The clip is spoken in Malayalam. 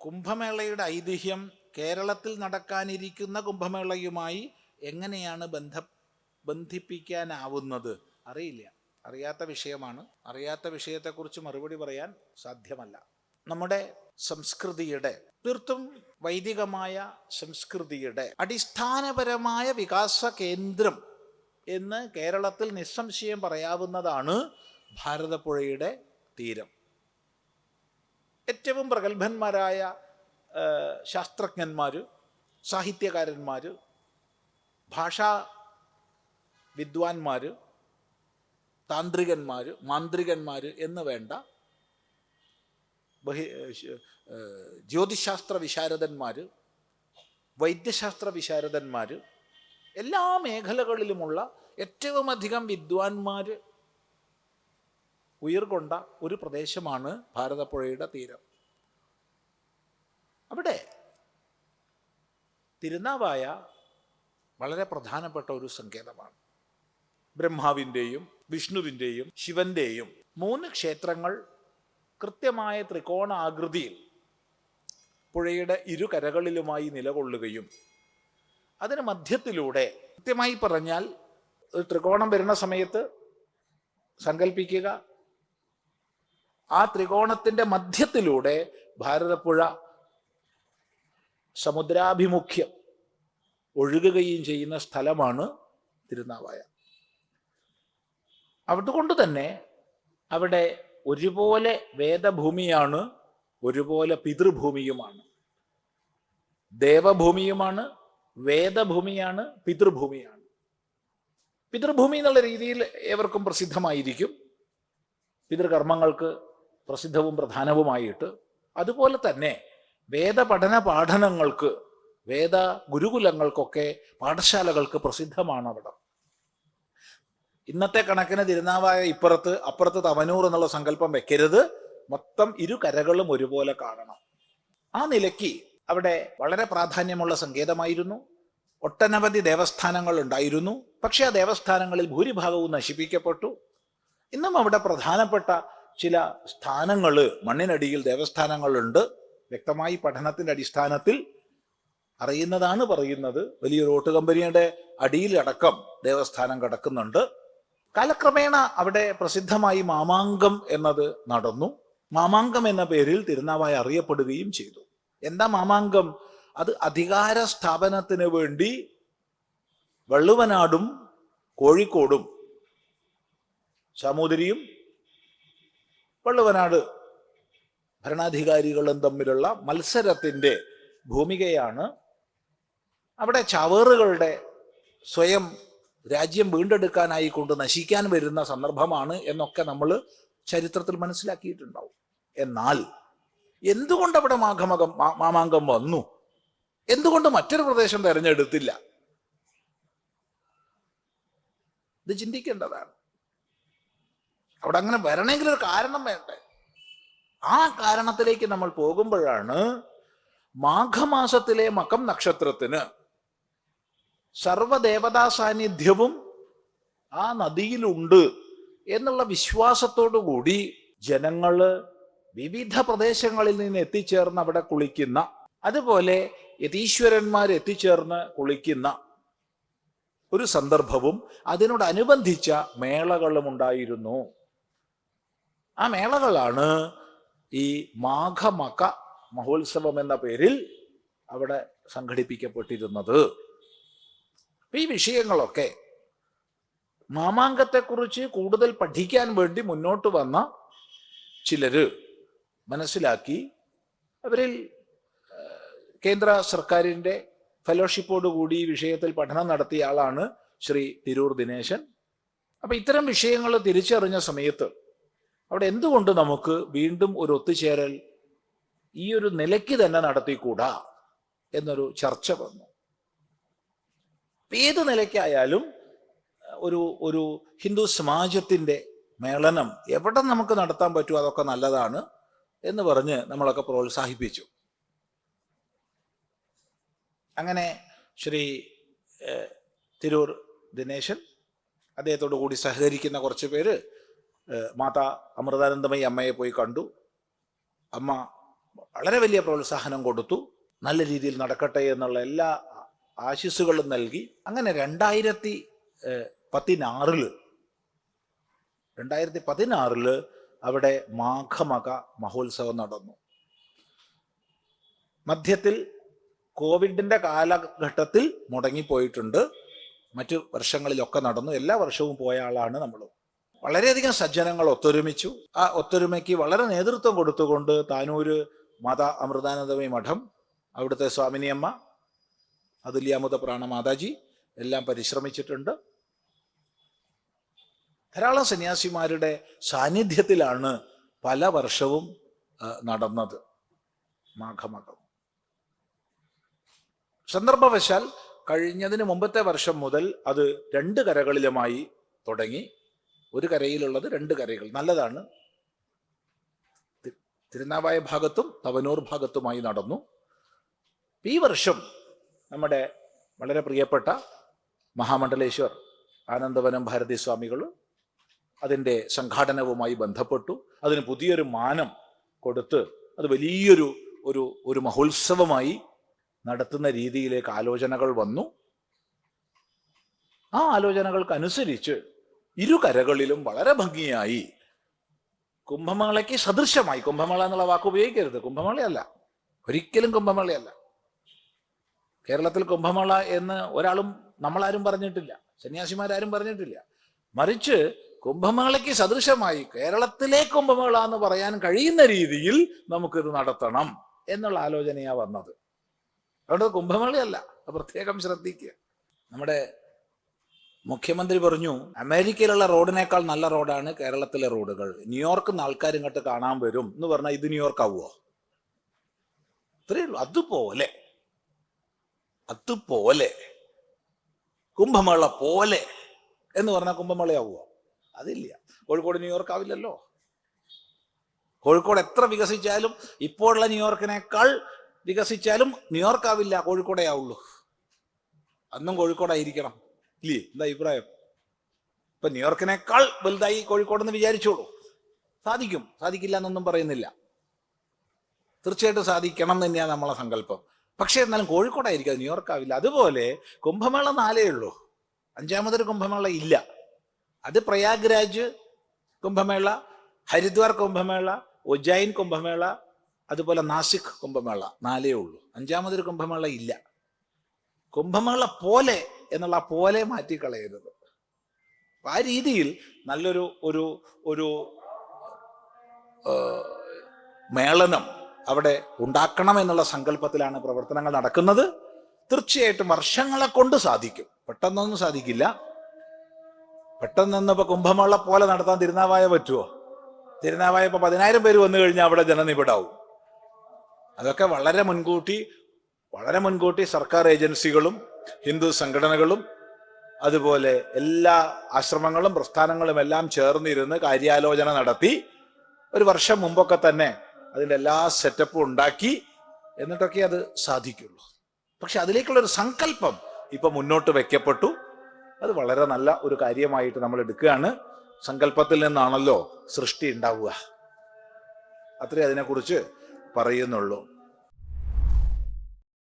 കുംഭമേളയുടെ ഐതിഹ്യം കേരളത്തിൽ നടക്കാനിരിക്കുന്ന കുംഭമേളയുമായി എങ്ങനെയാണ് ബന്ധിപ്പിക്കാനാവുന്നത്? അറിയില്ല. അറിയാത്ത വിഷയമാണ്. അറിയാത്ത വിഷയത്തെക്കുറിച്ച് മറുപടി പറയാൻ സാധ്യമല്ല. നമ്മുടെ സംസ്കൃതിയുടെ, തീർത്തും വൈദികമായ സംസ്കൃതിയുടെ അടിസ്ഥാനപരമായ വികാസ കേന്ദ്രം എന്ന് കേരളത്തിൽ നിസ്സംശയം പറയാവുന്നതാണ് ഭാരതപ്പുഴയുടെ തീരം. ഏറ്റവും പ്രഗത്ഭന്മാരായ ശാസ്ത്രജ്ഞന്മാർ, സാഹിത്യകാരന്മാർ, ഭാഷാ വിദ്വാൻമാർ, താന്ത്രികന്മാർ, മാന്ത്രികന്മാർ എന്ന് വേണ്ട ജ്യോതിശാസ്ത്ര വിശാരദന്മാർ, വൈദ്യശാസ്ത്ര വിശാരദന്മാർ, എല്ലാ മേഖലകളിലുമുള്ള ഏറ്റവും അധികം വിദ്വാൻമാർ ഉയർകൊണ്ട ഒരു പ്രദേശമാണ് ഭാരതപ്പുഴയുടെ തീരം. അവിടെ തിരുനാവായ വളരെ പ്രധാനപ്പെട്ട ഒരു സങ്കേതമാണ്. ബ്രഹ്മാവിൻ്റെയും വിഷ്ണുവിൻ്റെയും ശിവൻ്റെയും 3 ക്ഷേത്രങ്ങൾ കൃത്യമായ ത്രികോണാകൃതിയിൽ പുഴയുടെ ഇരുകരകളിലുമായി നിലകൊള്ളുകയും അതിന് മധ്യത്തിലൂടെ, കൃത്യമായി പറഞ്ഞാൽ ഒരു ത്രികോണം വരുന്ന സമയത്ത് സങ്കല്പിക്കുക, ആ ത്രികോണത്തിൻ്റെ മധ്യത്തിലൂടെ ഭാരതപ്പുഴ സമുദ്രാഭിമുഖ്യം ഒഴുകുകയും ചെയ്യുന്ന സ്ഥലമാണ് തിരുനാവായ. അതുകൊണ്ട് തന്നെ അവിടെ ഒരുപോലെ വേദഭൂമിയാണ്, ഒരുപോലെ പിതൃഭൂമിയുമാണ്. ദേവഭൂമിയുമാണ്, വേദഭൂമിയാണ്, പിതൃഭൂമിയാണ്. പിതൃഭൂമി എന്നുള്ള രീതിയിൽ ഏവർക്കും പ്രസിദ്ധമായിരിക്കും, പിതൃകർമ്മങ്ങൾക്ക് പ്രസിദ്ധവും പ്രധാനവുമായിട്ട്. അതുപോലെ തന്നെ വേദപഠന പാഠനങ്ങൾക്ക്, വേദ ഗുരുകുലങ്ങൾക്കൊക്കെ പാഠശാലകൾക്ക് പ്രസിദ്ധമാണ് അവിടെ. ഇന്നത്തെ കണക്കിന് തിരുനാവായ ഇപ്പുറത്ത്, അപ്പുറത്ത് തവനൂർ എന്നുള്ള സങ്കല്പം വെക്കരുത്. മൊത്തം ഇരുകരകളും ഒരുപോലെ കാണണം. ആ നിലയ്ക്ക് അവിടെ വളരെ പ്രാധാന്യമുള്ള സങ്കേതമായിരുന്നു. ഒട്ടനവധി ദേവസ്ഥാനങ്ങൾ ഉണ്ടായിരുന്നു. പക്ഷെ ആ ദേവസ്ഥാനങ്ങളിൽ ഭൂരിഭാഗവും നശിപ്പിക്കപ്പെട്ടു. ഇന്നും അവിടെ പ്രധാനപ്പെട്ട ചില സ്ഥാനങ്ങൾ, മണ്ണിനടിയിൽ ദേവസ്ഥാനങ്ങളുണ്ട്. വ്യക്തമായി പഠനത്തിൻ്റെ അടിസ്ഥാനത്തിൽ അറിയുന്നതാണ് പറയുന്നത്. വലിയൊരു ഓട്ട് കമ്പനിയുടെ അടിയിലടക്കം ദേവസ്ഥാനം കിടക്കുന്നുണ്ട്. കാലക്രമേണ അവിടെ പ്രസിദ്ധമായി മാമാങ്കം എന്നത് നടന്നു. മാമാങ്കം എന്ന പേരിൽ തിരുനാവായ അറിയപ്പെടുകയും ചെയ്തു. എന്താ മാമാങ്കം? അത് അധികാര സ്ഥാപനത്തിന് വേണ്ടി വള്ളുവനാടും കോഴിക്കോടും, സാമൂതിരിയും വള്ളുവനാട് ഭരണാധികാരികളും തമ്മിലുള്ള മത്സരത്തിൻ്റെ ഭൂമികയാണ്. അവിടെ ചാവേറുകളുടെ സ്വയം രാജ്യം വീണ്ടെടുക്കാനായി കൊണ്ട് നശിക്കാൻ വരുന്ന സന്ദർഭമാണ് എന്നൊക്കെ നമ്മൾ ചരിത്രത്തിൽ മനസ്സിലാക്കിയിട്ടുണ്ടാവും. എന്നാൽ എന്തുകൊണ്ട് അവിടെ മാമാങ്കം വന്നു? എന്തുകൊണ്ട് മറ്റൊരു പ്രദേശം തിരഞ്ഞെടുത്തില്ല? ഇത് ചിന്തിക്കേണ്ടതാണ്. അവിടെ അങ്ങനെ വരണമെങ്കിൽ ഒരു കാരണം വേണ്ടേ? ആ കാരണത്തിലേക്ക് നമ്മൾ പോകുമ്പോഴാണ് മാഘമാസത്തിലെ മകം നക്ഷത്രത്തിന് സർവദേവതാ സാന്നിധ്യവും ആ നദിയിലുണ്ട് എന്നുള്ള വിശ്വാസത്തോടു കൂടി ജനങ്ങള് വിവിധ പ്രദേശങ്ങളിൽ നിന്ന് എത്തിച്ചേർന്ന് അവിടെ കുളിക്കുന്ന, അതുപോലെ യതീശ്വരന്മാർ എത്തിച്ചേർന്ന് കുളിക്കുന്ന ഒരു സന്ദർഭവും അതിനോടനുബന്ധിച്ച മേളകളും ഉണ്ടായിരുന്നു. ആ മേളകളാണ് ഈ മാഘമക മഹോത്സവം എന്ന പേരിൽ അവിടെ സംഘടിപ്പിക്കപ്പെട്ടിരുന്നത്. ഈ വിഷയങ്ങളൊക്കെ മാമാങ്കത്തെക്കുറിച്ച് കൂടുതൽ പഠിക്കാൻ വേണ്ടി മുന്നോട്ട് വന്ന ചിലര് മനസ്സിലാക്കി. അവരിൽ കേന്ദ്ര സർക്കാരിൻ്റെ ഫെലോഷിപ്പോടുകൂടി ഈ വിഷയത്തിൽ പഠനം നടത്തിയ ആളാണ് ശ്രീ തിരൂർ ദിനേശൻ. അപ്പം ഇത്തരം വിഷയങ്ങൾ തിരിച്ചറിഞ്ഞ സമയത്ത് അവിടെ എന്തുകൊണ്ട് നമുക്ക് വീണ്ടും ഒരു ഒത്തുചേരൽ ഈ ഒരു നിലയ്ക്ക് തന്നെ നടത്തിക്കൂടാ എന്നൊരു ചർച്ച വന്നു. ഏത് നിലയ്ക്കായാലും ഒരു ഹിന്ദു സമാജത്തിൻ്റെ മേളനം എവിടെ നമുക്ക് നടത്താൻ പറ്റുമോ അതൊക്കെ നല്ലതാണ് എന്ന് പറഞ്ഞ് നമ്മളൊക്കെ പ്രോത്സാഹിപ്പിച്ചു. അങ്ങനെ ശ്രീ തിരൂർ ദിനേശൻ, അദ്ദേഹത്തോടു കൂടി സഹകരിക്കുന്ന കുറച്ച് പേര് മാതാ അമൃതാനന്ദമയി അമ്മയെ പോയി കണ്ടു. അമ്മ വളരെ വലിയ പ്രോത്സാഹനം കൊടുത്തു. നല്ല രീതിയിൽ നടക്കട്ടെ എന്നുള്ള എല്ലാ ആശിസ്സുകളും നൽകി. അങ്ങനെ 2016 അവിടെ മാഘമക മഹോത്സവം നടന്നു. മധ്യത്തിൽ കോവിഡിന്റെ കാലഘട്ടത്തിൽ മുടങ്ങിപ്പോയിട്ടുണ്ട്. മറ്റു വർഷങ്ങളിലൊക്കെ നടന്നു. എല്ലാ വർഷവും പോയ ആളാണ് നമ്മൾ. വളരെയധികം സജ്ജനങ്ങൾ ഒത്തൊരുമിച്ചു. ആ ഒത്തൊരുമയ്ക്ക് വളരെ നേതൃത്വം കൊടുത്തുകൊണ്ട് താനൂര് മാതാ അമൃതാനന്ദമയി മഠം, അവിടുത്തെ സ്വാമിനിയമ്മ, അതുല്യാമുത പ്രാണമാതാജി എല്ലാം പരിശ്രമിച്ചിട്ടുണ്ട്. ധാരാളം സന്യാസിമാരുടെ സാന്നിധ്യത്തിലാണ് പല വർഷവും നടന്നത് മാഘമകം. സന്ദർഭവശാൽ കഴിഞ്ഞതിന് മുമ്പത്തെ വർഷം മുതൽ അത് 2 കരകളിലുമായി തുടങ്ങി. ഒരു കരയിലുള്ളത് 2 കരകൾ, നല്ലതാണ്. തിരുനാവായ ഭാഗത്തും തവനൂർ ഭാഗത്തുമായി നടന്നു. ഈ വർഷം നമ്മുടെ വളരെ പ്രിയപ്പെട്ട മഹാമണ്ഡലേശ്വർ ആനന്ദവനം ഭാരതി സ്വാമികൾ അതിൻ്റെ സംഘാടനവുമായി ബന്ധപ്പെട്ടു. അതിന് പുതിയൊരു മാനം കൊടുത്ത് അത് വലിയൊരു ഒരു മഹോത്സവമായി നടത്തുന്ന രീതിയിലേക്ക് ആലോചനകൾ വന്നു. ആ ആലോചനകൾക്കനുസരിച്ച് ഇരു കരകളിലും വളരെ ഭംഗിയായി കുംഭമേളയ്ക്ക് സദൃശമായി, കുംഭമേള എന്നുള്ള വാക്ക് ഉപയോഗിക്കരുത്, കുംഭമേളയല്ല, ഒരിക്കലും കുംഭമേളയല്ല. കേരളത്തിൽ കുംഭമേള എന്ന് നമ്മളാരും പറഞ്ഞിട്ടില്ല, സന്യാസിമാരും പറഞ്ഞിട്ടില്ല. മറിച്ച് കുംഭമേളയ്ക്ക് സദൃശമായി കേരളത്തിലെ കുംഭമേള എന്ന് പറയാൻ കഴിയുന്ന രീതിയിൽ നമുക്കിത് നടത്തണം എന്നുള്ള ആലോചനയാ വന്നത്. അതുകൊണ്ട് കുംഭമേളയല്ല, പ്രത്യേകം ശ്രദ്ധിക്കുക. നമ്മുടെ മുഖ്യമന്ത്രി പറഞ്ഞു, അമേരിക്കയിലുള്ള റോഡിനേക്കാൾ നല്ല റോഡാണ് കേരളത്തിലെ റോഡുകൾ. ന്യൂയോർക്കിൽ നിന്ന് ആൾക്കാർ ഇങ്ങോട്ട് കാണാൻ വരും എന്ന് പറഞ്ഞാൽ ഇത് ന്യൂയോർക്ക് ആവുമോ? ഇത്രയേ ഉള്ളൂ. അതുപോലെ കുംഭമേള പോലെ എന്ന് പറഞ്ഞാൽ കുംഭമേളയാവുമോ? അതില്ല. കോഴിക്കോട് ന്യൂയോർക്ക് ആവില്ലല്ലോ. കോഴിക്കോട് എത്ര വികസിച്ചാലും, ഇപ്പോഴുള്ള ന്യൂയോർക്കിനേക്കാൾ വികസിച്ചാലും ന്യൂയോർക്ക് ആവില്ല, കോഴിക്കോടേ ആവുള്ളൂ. അന്നും കോഴിക്കോടായിരിക്കണം, ഇല്ലേ? എന്താ അഭിപ്രായം? ഇപ്പൊ ന്യൂയോർക്കിനേക്കാൾ വലുതായി കോഴിക്കോടെന്ന് വിചാരിച്ചോളൂ. സാധിക്കില്ല എന്നൊന്നും പറയുന്നില്ല. തീർച്ചയായിട്ടും സാധിക്കണം എന്ന് തന്നെയാണ് നമ്മളെ സങ്കല്പം. പക്ഷെ എന്നാലും കോഴിക്കോടായിരിക്കും, അത് ന്യൂയോർക്ക് ആവില്ല. അതുപോലെ കുംഭമേള 4 ഉള്ളൂ, 5ാമതൊരു കുംഭമേള ഇല്ല. അത് പ്രയാഗ്രാജ് കുംഭമേള, ഹരിദ്വാർ കുംഭമേള, ഉജ്ജയിൻ കുംഭമേള, അതുപോലെ നാസിക് കുംഭമേള 4 ഉള്ളൂ. 5ാമതൊരു കുംഭമേള ഇല്ല. കുംഭമേള പോലെ എന്നുള്ള പോലെ മാറ്റിക്കളയരുത്. ആ രീതിയിൽ നല്ലൊരു ഒരു മേളനം അവിടെ ഉണ്ടാക്കണം എന്നുള്ള സങ്കല്പത്തിലാണ് പ്രവർത്തനങ്ങൾ നടക്കുന്നത്. തീർച്ചയായിട്ടും വർഷങ്ങളെ കൊണ്ട് സാധിക്കും, പെട്ടെന്നൊന്നും സാധിക്കില്ല. പെട്ടെന്നൊന്നും ഇപ്പൊ കുംഭമേള പോലെ നടത്താൻ തിരുനാവായ പറ്റുമോ? തിരുനാവായ ഇപ്പൊ 10,000 പേര് വന്നു കഴിഞ്ഞാൽ അവിടെ ജനനിബിഡാവും. അതൊക്കെ വളരെ മുൻകൂട്ടി സർക്കാർ ഏജൻസികളും ഹിന്ദു സംഘടനകളും അതുപോലെ എല്ലാ ആശ്രമങ്ങളും പ്രസ്ഥാനങ്ങളും എല്ലാം ചേർന്നിരുന്ന് കാര്യാലോചന നടത്തി ഒരു വർഷം മുമ്പൊക്കെ തന്നെ അതിൻ്റെ എല്ലാ സെറ്റപ്പും ഉണ്ടാക്കി എന്നിട്ടൊക്കെ അത് സാധിക്കുള്ളൂ. പക്ഷെ അതിലേക്കുള്ളൊരു സങ്കല്പം ഇപ്പൊ മുന്നോട്ട് വെക്കപ്പെട്ടു. അത് വളരെ നല്ല ഒരു കാര്യമായിട്ട് നമ്മൾ എടുക്കുകയാണ്. സങ്കല്പത്തിൽ നിന്നാണല്ലോ സൃഷ്ടി ഉണ്ടാവുക. അത്രേ അതിനെക്കുറിച്ച് പറയുന്നുള്ളൂ.